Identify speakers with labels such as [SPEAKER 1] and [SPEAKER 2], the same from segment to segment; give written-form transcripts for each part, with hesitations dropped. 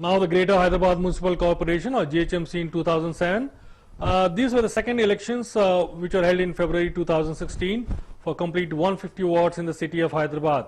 [SPEAKER 1] Now the Greater Hyderabad Municipal Corporation or GHMC in 2007. These were the second elections which were held in February 2016 for complete 150 wards in the city of Hyderabad.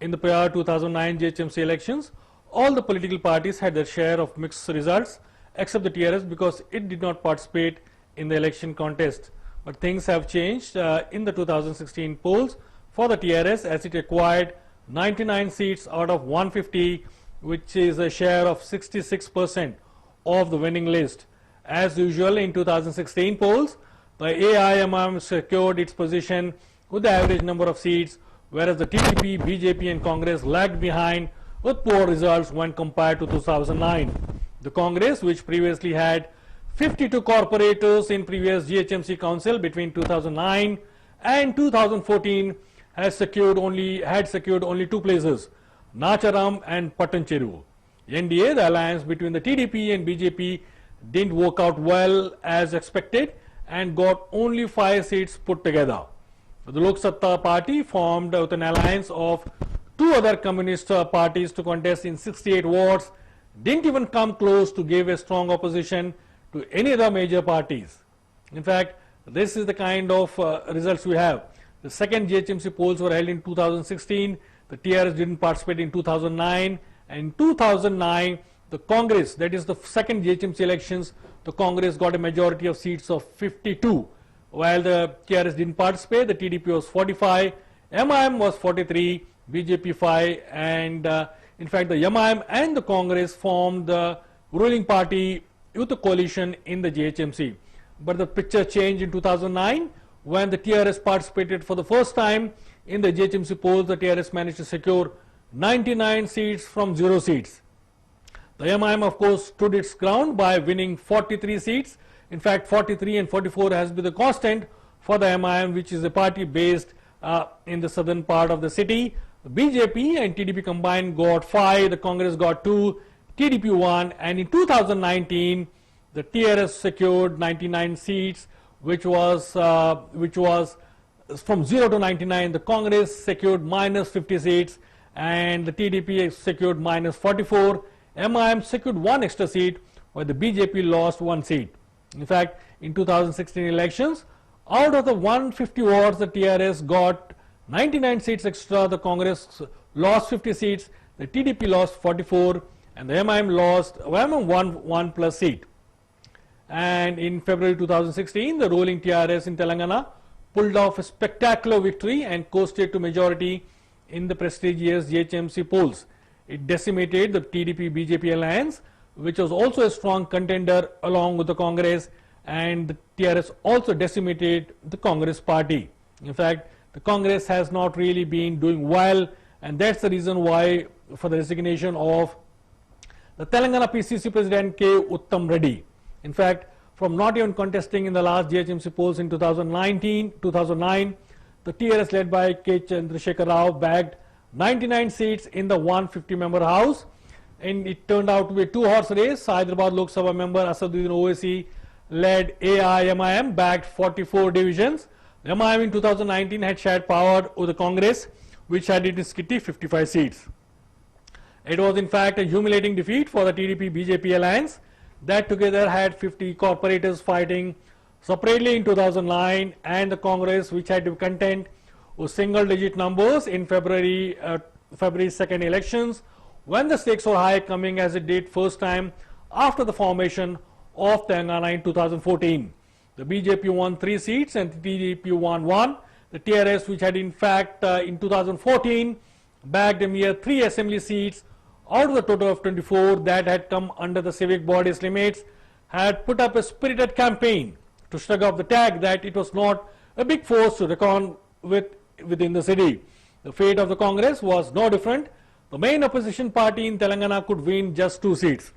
[SPEAKER 1] In the prior 2009 GHMC elections, all the political parties had their share of mixed results except the TRS because it did not participate in the election contest. But things have changed in the 2016 polls for the TRS as it acquired 99 seats out of 150, which is a share of 66% of the winning list. As usual in 2016 polls, the AIMIM secured its position with the average number of seats, whereas the TDP, BJP and Congress lagged behind with poor results when compared to 2009. The Congress, which previously had 52 corporators in previous GHMC council between 2009 and 2014, had secured only 2 places, Nacharam and Pattancheru. NDA, the alliance between the TDP and BJP, didn't work out well as expected and got only 5 seats put together. The Lok Satta party formed with an alliance of 2 other communist parties to contest in 68 wards, didn't even come close to give a strong opposition to any other major parties. In fact, this is the kind of results we have. The second GHMC polls were held in 2016. The TRS didn't participate in 2009. And in 2009, the Congress, that is the second GHMC elections, the Congress got a majority of seats of 52. While the TRS didn't participate, the TDP was 45, MIM was 43, BJP 5, and in fact the MIM and the Congress formed the ruling party with the coalition in the GHMC. But the picture changed in 2009 when the TRS participated for the first time in the GHMC polls. The TRS managed to secure 99 seats from 0 seats. The MIM of course stood its ground by winning 43 seats. In fact, 43 and 44 has been the constant for the MIM, which is a party based in the southern part of the city. The BJP and TDP combined got 5, the Congress got 2, TDP 1, and in 2019 the TRS secured 99 seats, which was from 0 to 99. The Congress secured minus 50 seats and the TDP secured minus 44. MIM secured 1 extra seat while the BJP lost 1 seat. In fact, in 2016 elections, out of the 150 wards, the TRS got 99 seats extra, the Congress lost 50 seats, the TDP lost 44, and the MIM lost 1 plus seat. And in February 2016, the ruling TRS in Telangana pulled off a spectacular victory and coasted to majority in the prestigious GHMC polls. It decimated the TDP-BJP alliance, which was also a strong contender along with the Congress, and the TRS also decimated the Congress party. In fact, the Congress has not really been doing well, and that's the reason why for the resignation of the Telangana PCC President K. Uttam Reddy. In fact, from not even contesting in the last GHMC polls in 2009, the TRS led by K. Chandrasekhar Rao bagged 99 seats in the 150-member house, and it turned out to be a 2-horse race. Hyderabad Lok Sabha member Asaduddin Owaisi led AIMIM, bagged 44 divisions. The MIM in 2019 had shared power with the Congress, which had in its kitty 55 seats. It was in fact a humiliating defeat for the TDP-BJP alliance that together had 50 corporators fighting separately in 2009, and the Congress, which had to be content with single-digit numbers in February 2nd elections, when the stakes were high, coming as it did first time after the formation of Telangana in 2014. The BJP won 3 seats and the TDP won 1. The TRS, which had in fact in 2014 bagged a mere 3 assembly seats out of the total of 24 that had come under the civic body's limits, had put up a spirited campaign to shrug off the tag that it was not a big force to reckon with within the city. The fate of the Congress was no different. The main opposition party in Telangana could win just 2 seats.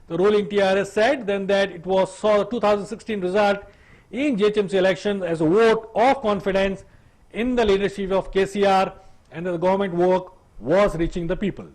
[SPEAKER 1] The ruling TRS said then that it saw the 2016 result in GHMC election as a vote of confidence in the leadership of KCR, and that the government work was reaching the people.